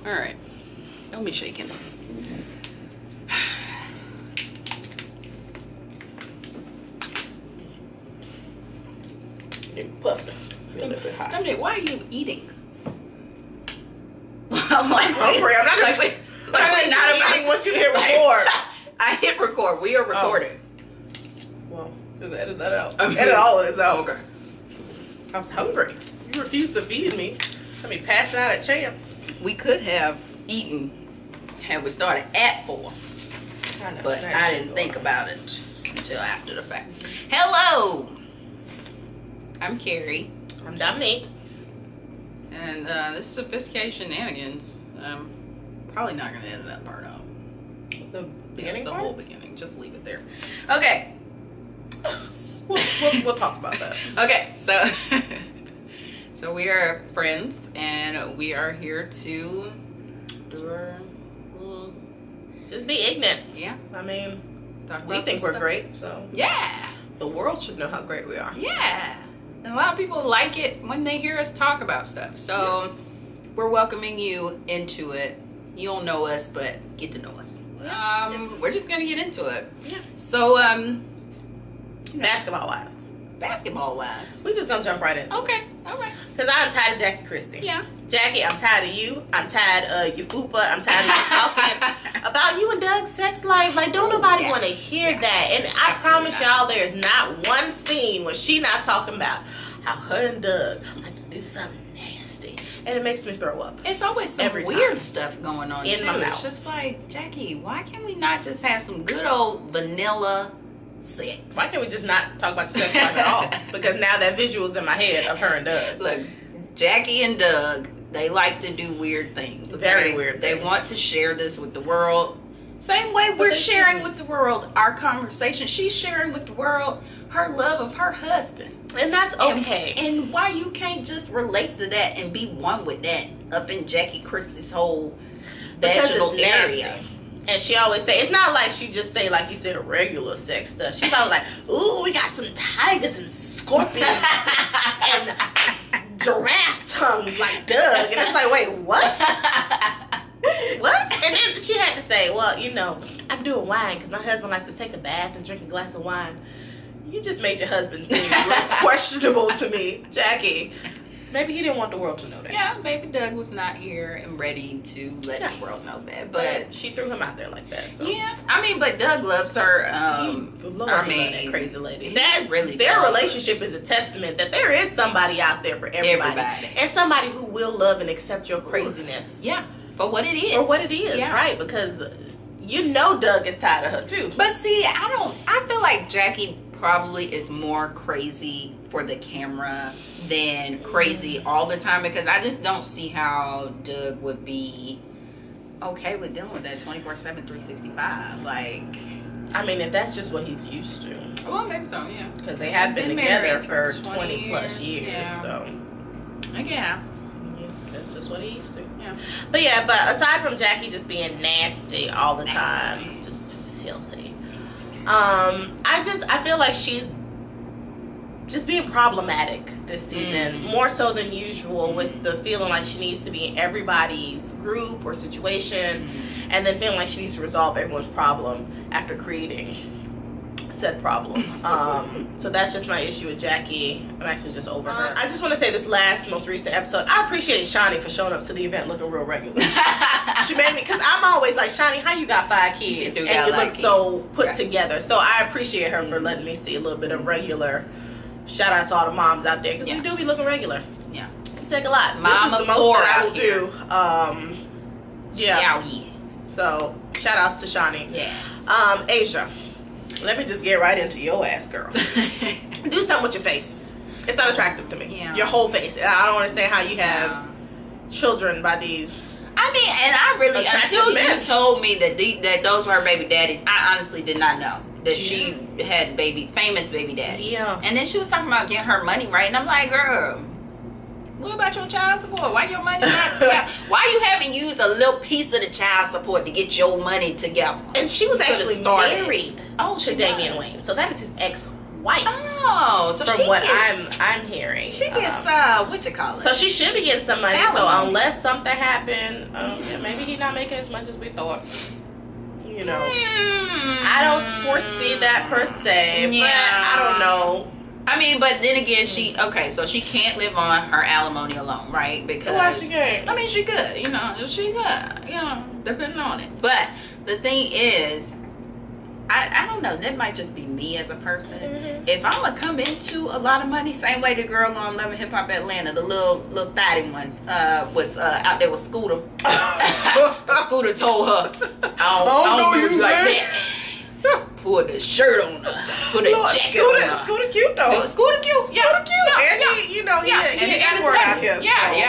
All right. Don't be shaking. Puffed a little bit hot. Dominique, why are you eating? I'm like, hungry. I'm not like, but I'm not eating what you hit record. I hit record. We are recording. Well, just edit that out. Edit all of this out. Okay. I was hungry. You refused to feed me. I mean, passing out at chance. We could have eaten had we started at 4. I know, but I didn't think about it until after the fact. Hello! I'm Keri. I'm Dominique. And this is Sophisticated Shenanigans. Probably not going to edit that part out. The beginning the part? whole beginning. Just leave it there. Okay. We'll talk about that. Okay, so we are friends, and we are here to do our little... Just be ignorant. Yeah. I mean, Talk we about think some we're stuff. great, so Yeah. the world should know how great we are. Yeah. And a lot of people like it when they hear us talk about stuff. So we're welcoming you into it. You don't know us, but get to know us. We're just gonna get into it. Yeah. So Basketball wise. basketball wise. We're just gonna jump right into it. Okay. All right. Because I'm tired of Jackie Christie. Yeah. Jackie, I'm tired of you. I'm tired of your fupa. I'm tired of you talking about you and Doug's sex life. Like, don't nobody want to hear that. And I promise y'all, there's not one scene where she not talking about how her and Doug like to do something nasty. And it makes me throw up. It's always some Every weird time. stuff going on In too. my It's mouth. just like, Jackie, why can't we not just have some good old vanilla sex? Why can't we just not talk about your sex life at all? Because now that visual's in my head of her and Doug. Look, Jackie and Doug, they like to do weird things. Okay? Very weird They things. want to share this with the world. Same way we're sharing with the world our conversation. She's sharing with the world her love of her husband. And that's okay. And why you can't just relate to that and be one with that up in Jackie Christie's whole Because vaginal it's area. nasty. And she always say, it's not like she just say, like you said, regular sex stuff. She's always like, ooh, we got some tigers and scorpions and giraffe tongues like Doug. And it's like, wait, what? What? And then she had to say, well, you know, I'm doing wine because my husband likes to take a bath and drink a glass of wine. You just made your husband seem real questionable to me, Jackie. Maybe he didn't want the world to know that. Yeah, maybe Doug was not here and ready to let the world know that. But she threw him out there like that. So. Yeah, I mean, but Doug loves her. Lord, I he mean, love that crazy lady. he That really their does. relationship is a testament that there is somebody out there for everybody. And somebody who will love and accept your craziness. Yeah, for what it is. For what it is, Yeah. right? Because you know Doug is tired of her too. But see, I feel like Jackie probably is more crazy for the camera than crazy all the time, because I just don't see how Doug would be okay with dealing with that 24/7, 365. Like, I mean, if that's just what he's used to. well, maybe so, yeah. Because they have been together for 20 plus years, yeah. so I guess. yeah, that's just what he used to. Yeah. But yeah, but aside from Jackie just being nasty all the time, just filthy. I feel like she's just being problematic this season, more so than usual, with the feeling like she needs to be in everybody's group or situation, and then feeling like she needs to resolve everyone's problem after creating said problem. So that's just my issue with Jackie. I'm actually just over her. I just want to say this most recent episode, I appreciate Shani for showing up to the event looking real regular. She made me, because I'm always like, Shani, how you got 5 kids and you look so put together? So I appreciate her for letting me see a little bit of regular. Shout out to all the moms out there, because we do be looking regular. Yeah. It take a lot. Mama this is the most that I will here. do. Yeah. So shout outs to Shani. Yeah. Asia, let me just get right into your ass, girl. Do something with your face. It's unattractive to me. Yeah. Your whole face. I don't understand how you have children by these. I mean, and I really, attractive until men. you told me that those were her baby daddies, I honestly did not know that she had famous baby daddies. Yeah. And then she was talking about getting her money right, and I'm like, girl, what about your child support? Why your money not together? Why you haven't used a little piece of the child support to get your money together? And she was actually married to Damian Wayne. So that is his ex wife. Oh, so from what I'm hearing, she gets what you call it? So she should be getting some money. Alimony. So unless something happened, maybe he's not making as much as we thought. You know, I don't foresee that per se, but I don't know. I mean, but then again, she can't live on her alimony alone, right? Because why she can't? I mean, she could, she could, depending on it. But the thing is, I don't know. That might just be me as a person. Mm-hmm. If I'm gonna come into a lot of money, same way the girl on Love and Hip Hop Atlanta, the little thotty one, was out there with Scooter. Scooter told her, "I don't do you like that." Put the shirt on her. Put a jacket on her. Scooter cute though. Scooter cute. Scooter cute. And he got word out here.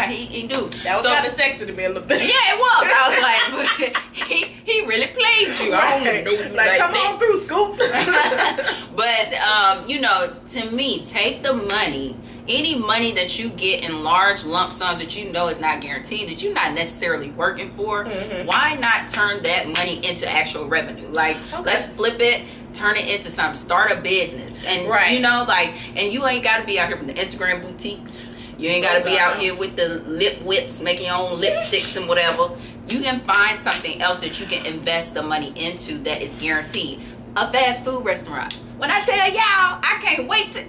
He do. That was kind of sexy to me a little bit. Yeah, it was. I was like, he really played you. Right. I don't know. Like come on through, Scoop. But to me, take the money. Any money that you get in large lump sums that you know is not guaranteed, that you're not necessarily working for, why not turn that money into actual revenue? Like, let's flip it, turn it into something, start a business. And, and you ain't got to be out here with the Instagram boutiques. You ain't got to be out here with the lip whips, making your own lipsticks and whatever. You can find something else that you can invest the money into that is guaranteed. A fast food restaurant. When I tell y'all, I can't wait to...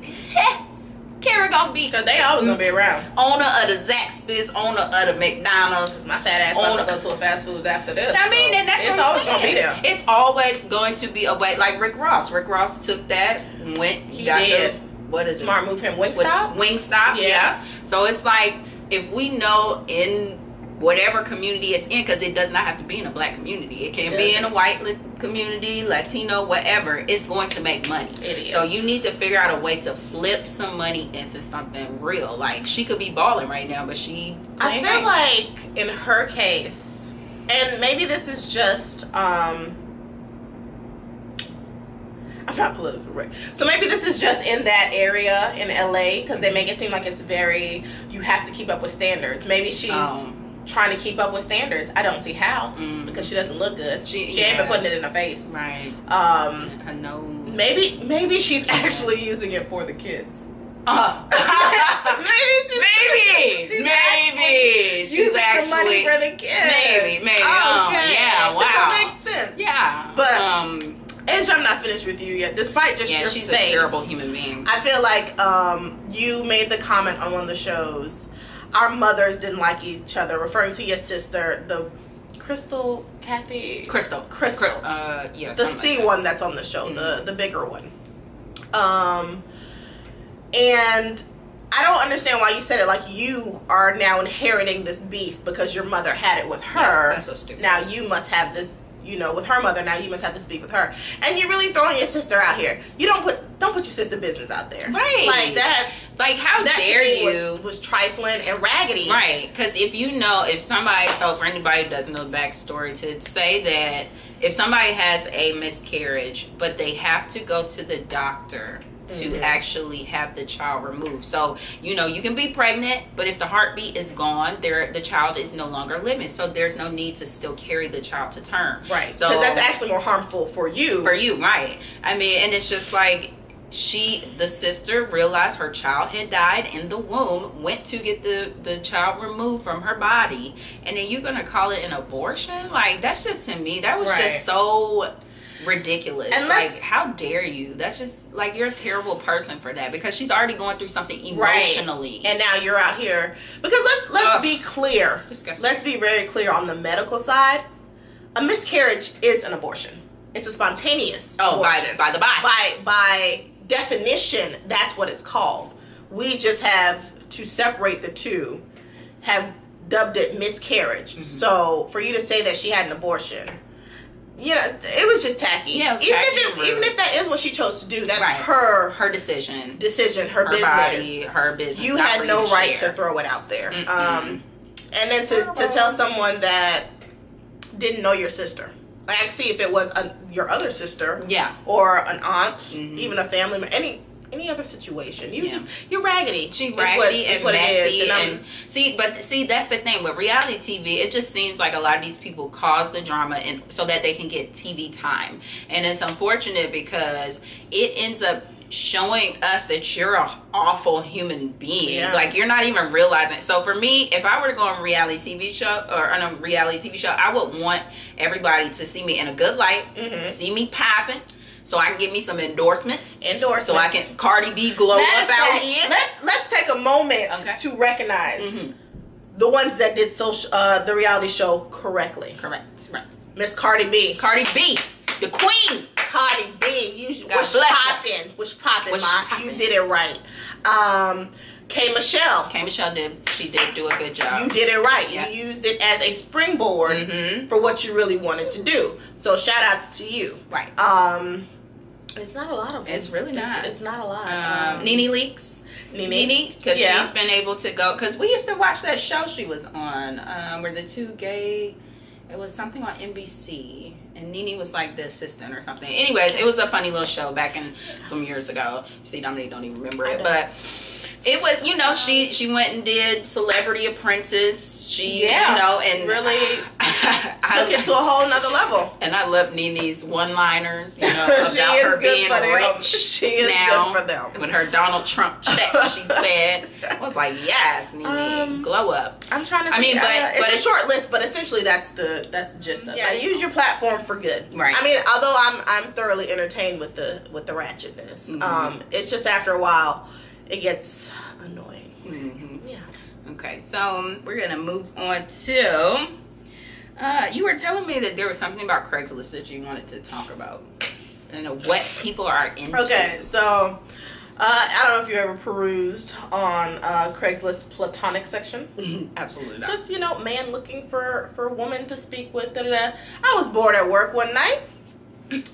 Keri gonna be, because they always gonna be around. Owner of the Zaxby's, owner of the McDonald's. My fat ass gonna go to a fast food after this. I mean, and that's it's always gonna be there. It's always going to be a way. Like Rick Ross. Rick Ross took that, He did. What is it? Smart move him. Wingstop. Wingstop. Yeah. So it's like, if we know in whatever community it's in, because it does not have to be in a black community. It can be in a white community, Latino, whatever. It's going to make money. It is. So you need to figure out a way to flip some money into something real. Like, she could be balling right now, but I feel like in her case, and maybe this is just I'm not politically correct. So maybe this is just in that area in LA, because they make it seem like it's very, you have to keep up with standards. Maybe she's trying to keep up with standards. I don't see how, because she doesn't look good. She ain't been putting it in her face. Right. Her nose. Maybe she's actually using it for the kids. Maybe she's actually money for the kids. Maybe. Okay. Yeah. Wow. That makes sense. Yeah. But Asia, I'm not finished with you yet. Despite just your she's face, a terrible human being. I feel like you made the comment on one of the shows. Our mothers didn't like each other, referring to your sister, the Crystal. Yeah. The C like one that's on the show, the bigger one. And I don't understand why you said it like you are now inheriting this beef because your mother had it with her. Yeah, that's so stupid. Now you must have this, with her mother. Now you must have this beef with her, and you're really throwing your sister out here. You don't put your sister business out there, right? Like that. Like, how dare you? Was trifling and raggedy, right? Because if somebody, so for anybody who doesn't know the backstory, to say that if somebody has a miscarriage, but they have to go to the doctor to actually have the child removed. So, you can be pregnant, but if the heartbeat is gone, the child is no longer living. So there's no need to still carry the child to term. Right. So because that's actually more harmful for you. For you, right. I mean, and it's just like, the sister realized her child had died in the womb, went to get the child removed from her body, and then you're gonna call it an abortion? Like, that's just, to me, that was just so ridiculous. And like, how dare you? That's just like, you're a terrible person for that, because she's already going through something emotionally. Right. And now you're out here, because let's be clear. It's disgusting. Let's be very clear on the medical side. A miscarriage is an abortion. It's a spontaneous abortion. By the by. By definition, that's what it's called. We just have to separate the two, have dubbed it miscarriage. So for you to say that she had an abortion, it was just tacky. Yeah, it was even if that is what she chose to do, that's her decision, her business, body, her business. You had no right to throw it out there. And then to tell someone that didn't know your sister. Like, I can see if it was your other sister, or an aunt, even a family member, any other situation. You're raggedy. She raggedy and messy, and see, that's the thing with reality TV. It just seems like a lot of these people cause the drama and so that they can get TV time, and it's unfortunate because it ends up showing us that you're an awful human being. Yeah. Like, you're not even realizing. So for me, if I were to go on a reality TV show, I would want everybody to see me in a good light, see me popping, so I can get me some endorsements. So I can Cardi B glow up out here. Let's take a moment to recognize the ones that did the reality show correctly. Correct. Right. Miss Cardi B. Cardi B, the queen. Cardi B, Wish poppin', ma. You did it right. K. Michelle did do a good job. You did it right. Yeah. You used it as a springboard for what you really wanted to do. So shout outs to you. Right. It's not a lot of them. It's really not. It's not a lot. Nene Leakes. Nene, because she's been able to go. Because we used to watch that show she was on, where the two gay. It was something on NBC, and Nene was like the assistant or something. Anyways, it was a funny little show back in some years ago. See, Dominique don't even remember it, but it was, you know, she went and did Celebrity Apprentice. She, you know, and really took it to a whole nother level. And I love Nene's one-liners, you know, about her being rich. She is now, good for them. With her Donald Trump check, she said, I was like, yes, Nene, glow up. I'm trying to. It's a short list, but essentially that's the gist of it. Yeah, use your platform for good. Right. I mean, although I'm thoroughly entertained with the ratchetness. It's just after a while, it gets annoying. Yeah. Okay, so we're gonna move on to. You were telling me that there was something about Craigslist that you wanted to talk about, and what people are into. Okay, so I don't know if you ever perused on Craigslist platonic section. Absolutely not. Just, you know, man looking for a woman to speak with. I was bored at work one night.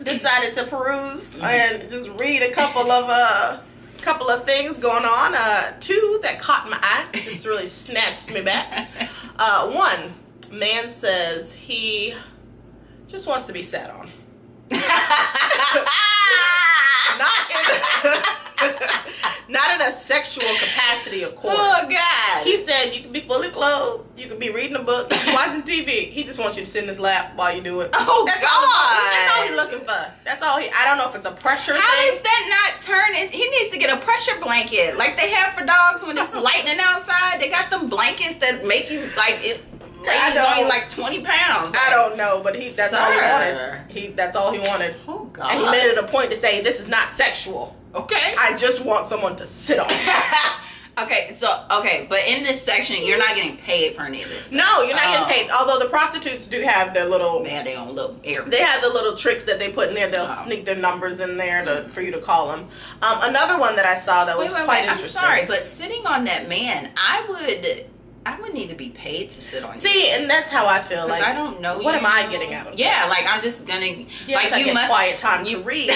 Decided to peruse and just read a couple of things going on. Two that caught my eye, just really snatched me back. One, man says he just wants to be sat on. Not in a sexual capacity, of course. Oh, God. He said you can be fully clothed, you can be reading a book, you can be watching TV. He just wants you to sit in his lap while you do it. Oh, that's God. That's all he's looking for. That's all I don't know if it's a pressure How thing. does that not turn it? He needs to get a pressure blanket like they have for dogs when it's lightning outside. They got them blankets that make you like it. He's only like 20 pounds. I don't know, but that's all he wanted. That's all he wanted. Oh, God. And he made it a point to say, this is not sexual. Okay. I just want someone to sit on. but in this section, you're not getting paid for any of this stuff. No, you're not getting paid. Although the prostitutes do have their little... They have their own little area. They have the little tricks that they put in there. They'll sneak their numbers in there for you to call them. Another one that I saw that was quite interesting. I'm sorry, but sitting on that man, I would need to be paid to sit on you. See, and that's how I feel. Like, I don't know what am I getting out of this? Like, I'm just gonna... Yes, like, you must... quiet time to read.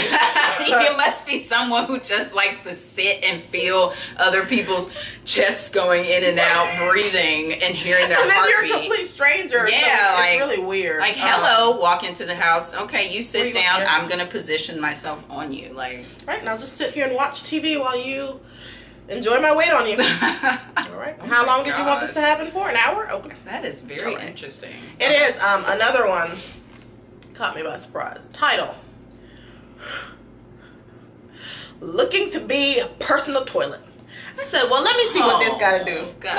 You must be someone who just likes to sit and feel other people's chests going in and out, breathing, and hearing their heartbeat. And then you're a complete stranger. Yeah, so it's really weird. Like, hello, walk into the house. Okay, you sit down. I'm gonna position myself on you. Like, right, and I'll just sit here and watch TV while you... enjoy my weight on you. All right. How long did you want this to happen for? An hour? Okay. That is very interesting. It is. Another one caught me by surprise. Title: Looking to be a personal toilet. I said, well, let me see what this got to do. God.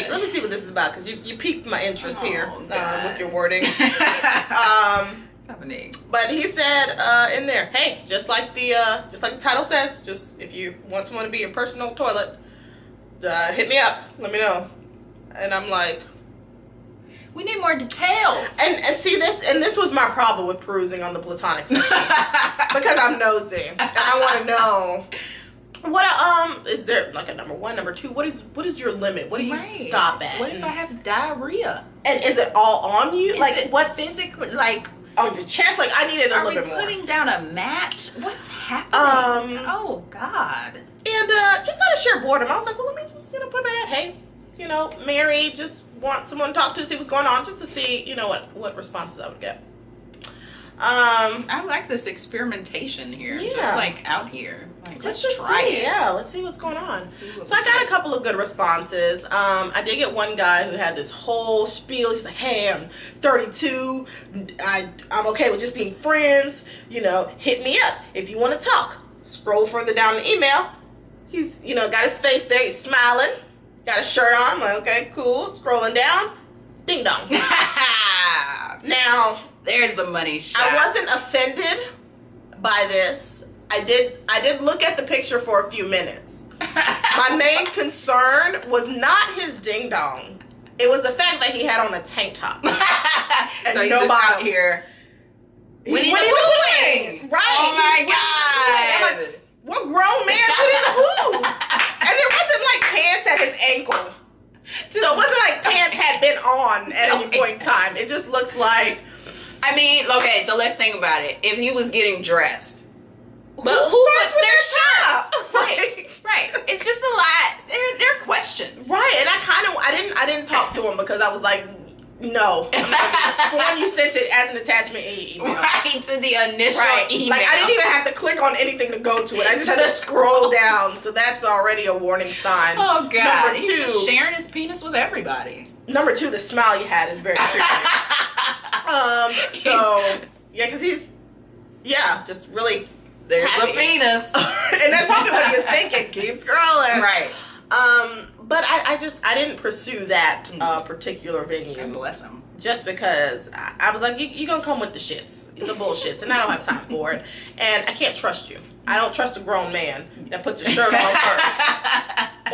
Let me see what this is about, because you piqued my interest here with your wording. But he said in there, hey, just like the title says, just if you want someone to be your personal toilet, hit me up, let me know. And I'm like, we need more details. And see this was my problem with perusing on the platonic section, because I'm nosy and I want to know what is there, like, a number one, number two. What is your limit? What do you stop at? What if I have diarrhea? And is it all on you? Is it what physically, like, on your chest? Like, I needed a little bit more. Are we putting down a mat? What's happening? Oh, God. And just out of sheer boredom, I was like, well, let me just, put my head, hey, Mary, just want someone to talk to, see what's going on, just to see, what responses I would get. I like this experimentation here. Yeah. Just, like, out here. Like, just to try it. Yeah, let's see what's going on. So I got a couple of good responses. I did get one guy who had this whole spiel. He's like, hey, I'm 32. I'm okay with just being friends. Hit me up if you want to talk. Scroll further down the email. He's, got his face there. He's smiling. Got a shirt on. I'm like, okay, cool. Scrolling down. Ding dong. Now, there's the money shot. I wasn't offended by this. I did look at the picture for a few minutes. My main concern was not his ding dong. It was the fact that he had on a tank top. And so he's no just bottoms. out here. Winnie the Pooh. Right. Oh my God. I'm like, what grown man Winnie the Poohs? And it wasn't like pants at his ankle. So it wasn't like pants had been on at any point in time. It just looks like. I mean, okay, so let's think about it. If he was getting dressed, but who puts their shirt? Right. Right. It's just a lot. There are questions. Right, and I didn't talk to him because I was like, no. For one, you sent it as an attachment in your email. Right, to the initial email. Like, I didn't even have to click on anything to go to it. I just had to scroll down, so that's already a warning sign. Oh, God. Number He's just sharing his penis with everybody. Number 2, the smile you had is very creepy. So, yeah, because he's, just really there's happy. a penis. And that's probably what he was thinking. Keep scrolling. Right. But I didn't pursue that particular venue. God bless him. Just because I was like, you're going to come with the shits, the bullshits, and I don't have time for it. And I can't trust you. I don't trust a grown man that puts a shirt on first.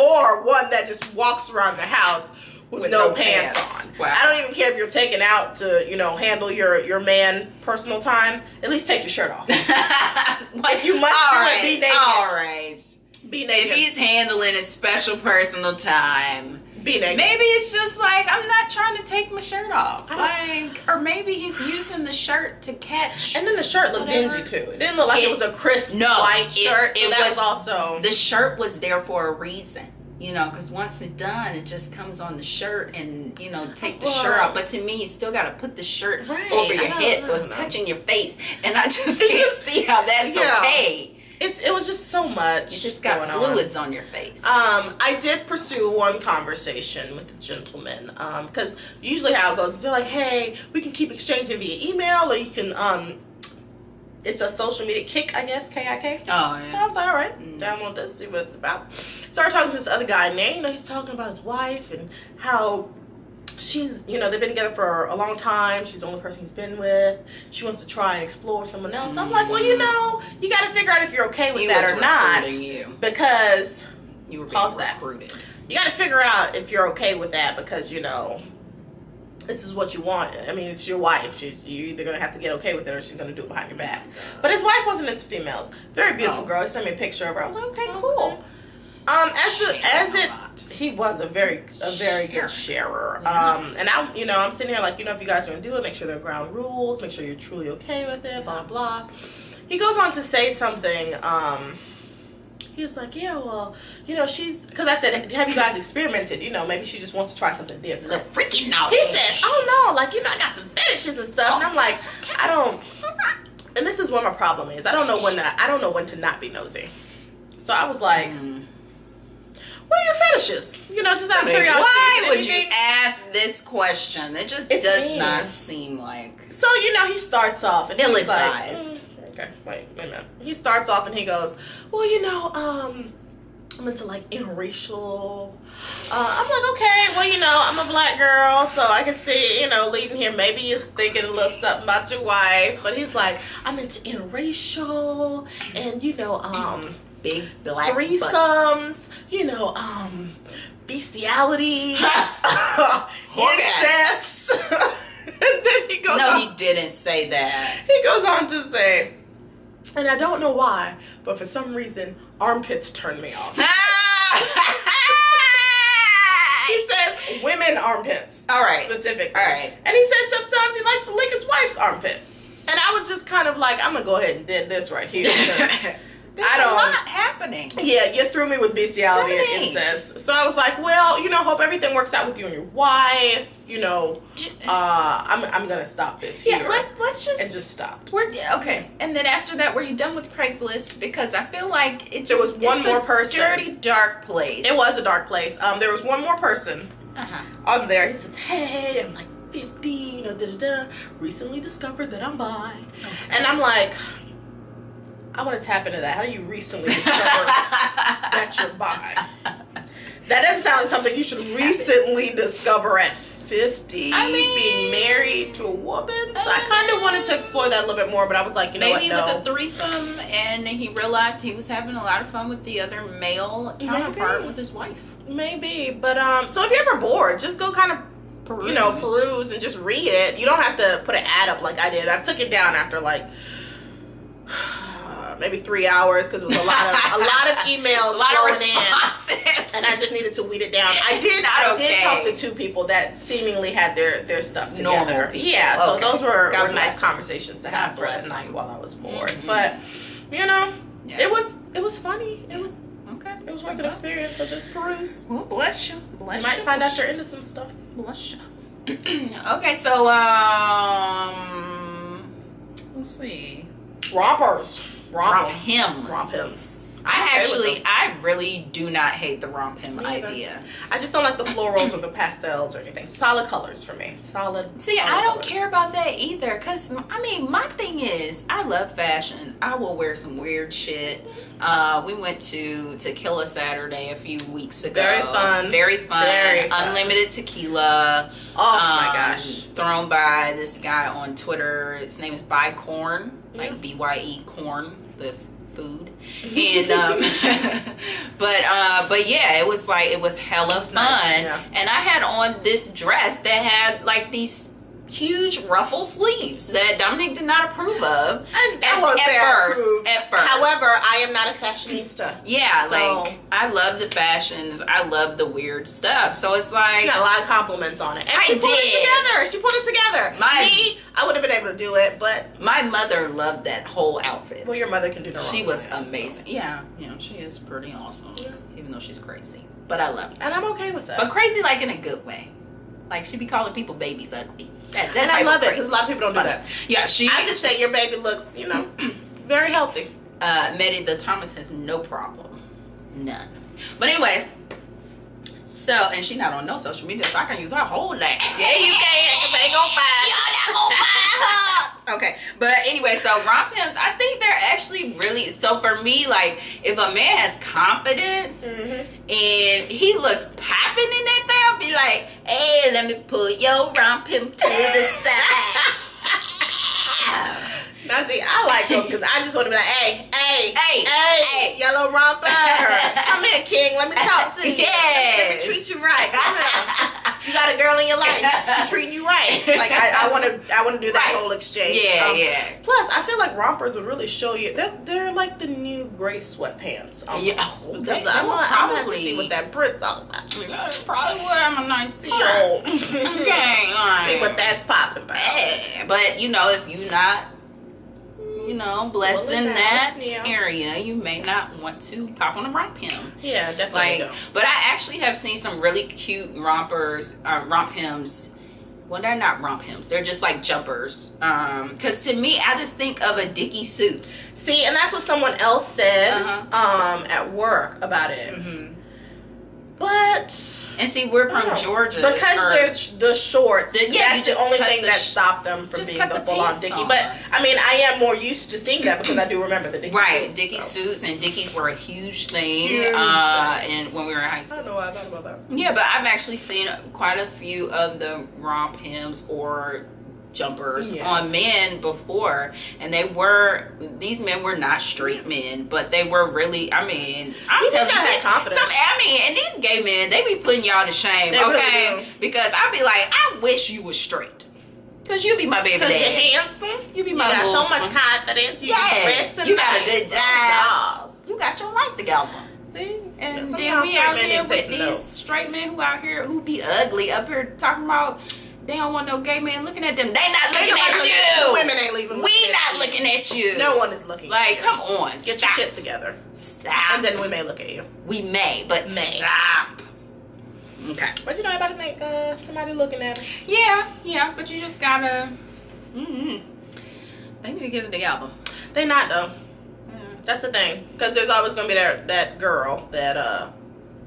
Or one that just walks around the house with no pants on. Wow. I don't even care if you're taken out to, handle your man personal time. At least take your shirt off. If you must do it, be naked. All right. Be naked. If he's handling his special personal time, be naked. Maybe it's just like, I'm not trying to take my shirt off. Or maybe he's using the shirt to catch. And then the shirt looked dingy too. It didn't look like it was a crisp white shirt. So that was also. The shirt was there for a reason. Because once it's done, it just comes on the shirt and, take the shirt off. But to me, you still got to put the shirt over your head so it's touching your face. And I just can't see how that's okay. It was just so much. You just got fluids on your face. I did pursue one conversation with the gentleman because usually how it goes is they're like, hey, we can keep exchanging via email, or you can it's a social media kick, I guess, KIK. Oh, yeah. So I was like, all right, download this, see what it's about. Started talking to this other guy, and he's talking about his wife and how she's, they've been together for a long time. She's the only person he's been with. She wants to try and explore someone else. So I'm like, well, you got to figure out if you're okay with that or not. Because you were being recruited. You got to figure out if you're okay with that because, this is what you want. I mean, it's your wife. You're either going to have to get okay with it or she's going to do it behind your back. But his wife wasn't into females. Very beautiful girl. He sent me a picture of her. I was like, okay, cool. He was a very good sharer. And I'm sitting here like, if you guys are going to do it, make sure there are ground rules, make sure you're truly okay with it, blah, blah. He goes on to say something, he was like, yeah, well, she's, because I said, have you guys experimented? Maybe she just wants to try something different. Freaking no. He says, oh no, like, I got some fetishes and stuff. And I'm like, I don't, and this is what my problem is. I don't know when to not be nosy. So I was like, what are your fetishes? Just out of curiosity. Why would you ask this question? It just does not seem like. So, he starts off and he's like, okay, wait a minute. He starts off and he goes, well, I'm into like interracial. I'm like, okay, well, I'm a black girl, so I can see, leading here, maybe you're thinking a little something about your wife. But he's like, I'm into interracial and, big black threesomes, bestiality, incest. And then he goes on. He didn't say that. He goes on to say, and I don't know why, but for some reason, armpits turn me off. He says women armpits. All right. Specifically. All right. And he says sometimes he likes to lick his wife's armpit. And I was just kind of like, I'm going to go ahead and dead this right here. There's a lot happening. Yeah, you threw me with bestiality and incest. So I was like, well, hope everything works out with you and your wife. I'm gonna stop this here. Yeah, let's just and just stop. Okay, and then after that, were you done with Craigslist? Because I feel like there was one more person. Dirty, dark place. It was a dark place. There was one more person on there. He says, hey, I'm like 50, recently discovered that I'm bi. Okay. And I'm like, I want to tap into that. How do you recently discover that you're bi? That doesn't sound like something you should recently discover at 50, being married to a woman. So I kind of wanted to explore that a little bit more, but I was like, you know what, no. Maybe with a threesome, and he realized he was having a lot of fun with the other male counterpart with his wife. Maybe, but so if you're ever bored, just go kind of peruse and just read it. You don't have to put an ad up like I did. I took it down after like maybe 3 hours because it was a lot of emails, a lot of responses, and I just needed to weed it down. I did talk to 2 people that seemingly had their stuff together. Yeah, so those were nice conversations to have for that night while I was bored. Mm-hmm. But it was funny. It was worth an experience. So just peruse. Well, bless you. You might find out you're into some stuff. Bless you. Okay, so let's see. Rompims. I really do not hate the Rompim idea. I just don't like the florals or the pastels or anything. Solid colors for me. See, I don't care about that either. Because, my thing is, I love fashion. I will wear some weird shit. We went to Tequila Saturday a few weeks ago. Very fun. Unlimited tequila. Oh my gosh. Thrown by this guy on Twitter. His name is Bycorn. Like BYE corn. The food. And but yeah, it was hella fun. Nice, and I had on this dress that had like these huge ruffle sleeves that Dominique did not approve of at first. However, I am not a fashionista. Yeah, so I love the fashions. I love the weird stuff. So it's like she got a lot of compliments on it. And she put it together. I would have been able to do it, but my mother loved that whole outfit. Well, your mother can do no wrong. She was amazing. So. Yeah, she is pretty awesome. Yeah. Even though she's crazy. But I love it. And I'm okay with that. But crazy like in a good way. Like she be calling people babies ugly. And I love it because a lot of people don't do that. Yeah, I just say your baby looks, very healthy. Medi the Thomas has no problem. None. But anyways, so, and she not on no social media, so I can use her whole name. Yeah, you can, because they ain't gonna find her. Okay, but anyway, so Romphims, I think they're actually really, so for me, like, if a man has confidence and he looks popping in that thing, I'll be like, hey, let me pull your Rompim to the side. Now see, I like them because I just want to be like, hey, yellow romper. Come here, king. Let me talk to you. Let me treat you right. Come here. You got a girl in your life. She's treating you right. Like I want to do that whole exchange. Yeah. Plus, I feel like rompers would really show you. They're like the new gray sweatpants. Almost, yeah, because I'm gonna have to see what that Brit's all about. Yeah, probably would. I'm a nice okay, see what that's popping about. Yeah. But if you're not blessed in that area, you may not want to pop on a Rompim. Yeah, definitely. But I actually have seen some really cute Rompims. Well, they're not Rompims. They're just like jumpers. Because to me, I just think of a Dickie suit. See, and that's what someone else said at work about it. But and see, we're from Georgia because they're the shorts. That's the only thing that stopped them from being the full-on Dickie. But I am more used to seeing that because I do remember the Dickie suits. Dickie suits and Dickies were a huge thing. And when we were in high school. I don't know why I thought about that. Yeah, but I've actually seen quite a few of the Romphims or jumpers on men before, and these men were not straight men, but they were really, I'm telling you, confidence. And these gay men, they be putting y'all to shame, really because I be like, I wish you was straight, because you be my baby dad. Because you're handsome, you be my you got so much confidence, you dressing you got a good job, you got your life together. See, and then we out here with these straight men who be ugly up here talking about they don't want no gay man looking at them. They not looking at you. The women ain't leaving. We not looking at you. No one is looking. Like, come on, get your shit together. Stop. And then we may look at you. We may, but stop. Okay. But everybody think somebody looking at them. Yeah, but you just gotta. They need to get the album. They not though. That's the thing, because there's always gonna be that girl that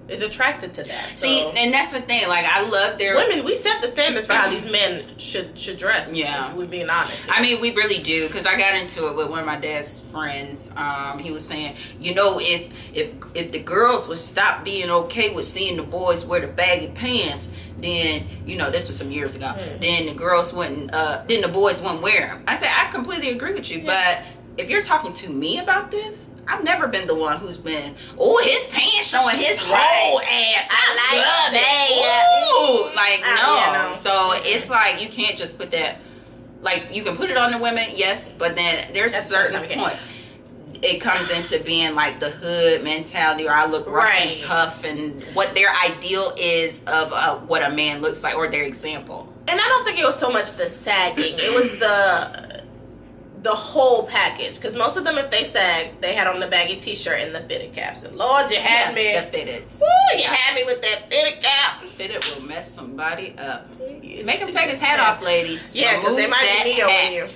is attracted to that. See, So, and that's the thing. Like, I love their women, we set the standards for how these men should dress. Yeah. If we're being honest here. I mean, we really do, because I got into it with one of my dad's friends. He was saying, you know, if the girls would stop being okay with seeing the boys wear the baggy pants, then, you know, this was some years ago, then the girls wouldn't, then the boys wouldn't wear them. I said, I completely agree with you, but if you're talking to me about this, I've never been the one who's been, oh, his pants showing his whole ass. I love that. Ooh, like, no. So it's like, you can't just put that, like, you can put it on the women, yes, but then there's a certain point. It comes into being like the hood mentality, or I look rough and tough, and what their ideal is of what a man looks like, or their example. And I don't think it was so much the sagging. It was the whole package, because most of them, if they sag, they had on the baggy t-shirt and the fitted caps. And Lord, you had me. The fitted. Woo, you had me with that fitted cap. Fitted will mess somebody up. Make him take his hat off, ladies. Yeah, because they might be Neo in you.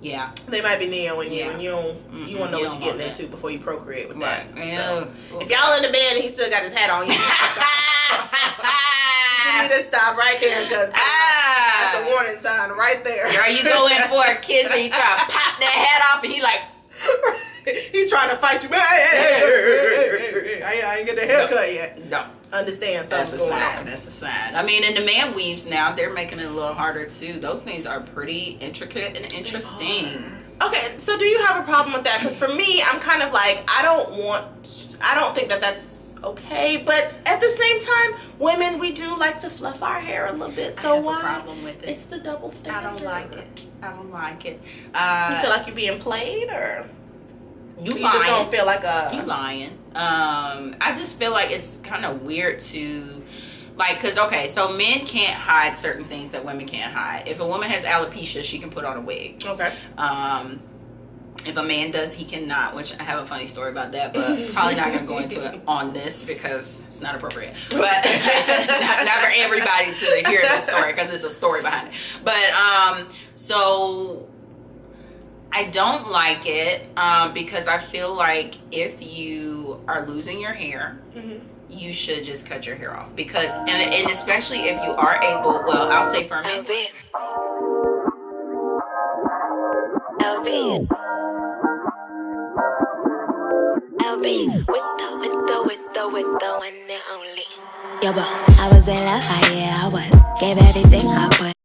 Yeah, they might be Neo in you, and you want to know what you're getting into before you procreate with that. Yeah. So, if y'all in the bed and he still got his hat on, you need to stop right there, because that's a warning sign right there. Girl, you go in for a kiss and you try to pop that hat off, and he like, he trying to fight you, man. Hey, I ain't get the haircut yet. No. Understand that's something's going on. That's a sign. I mean, and the man weaves now, they're making it a little harder too. Those things are pretty intricate and interesting. Okay, so do you have a problem with that? Because for me, I'm kind of like, I don't think that that's okay. But at the same time, women, we do like to fluff our hair a little bit. So why? I have a problem with it. It's the double standard. I don't like it. You feel like you're being played, or you just don't feel like you lying? I just feel like it's kind of weird to, like, because okay, so men can't hide certain things that women can't hide. If a woman has alopecia, she can put on a wig. Okay. If a man does, he cannot, which I have a funny story about that, but probably not going to go into it on this because it's not appropriate. But not for everybody to hear this story, because there's a story behind it. But so I don't like it because I feel like if you are losing your hair, you should just cut your hair off. Because, and especially if you are able, well, I'll say for men. LB with the one and only. Yo, bro, I was in love, yeah, I was. Gave everything I put.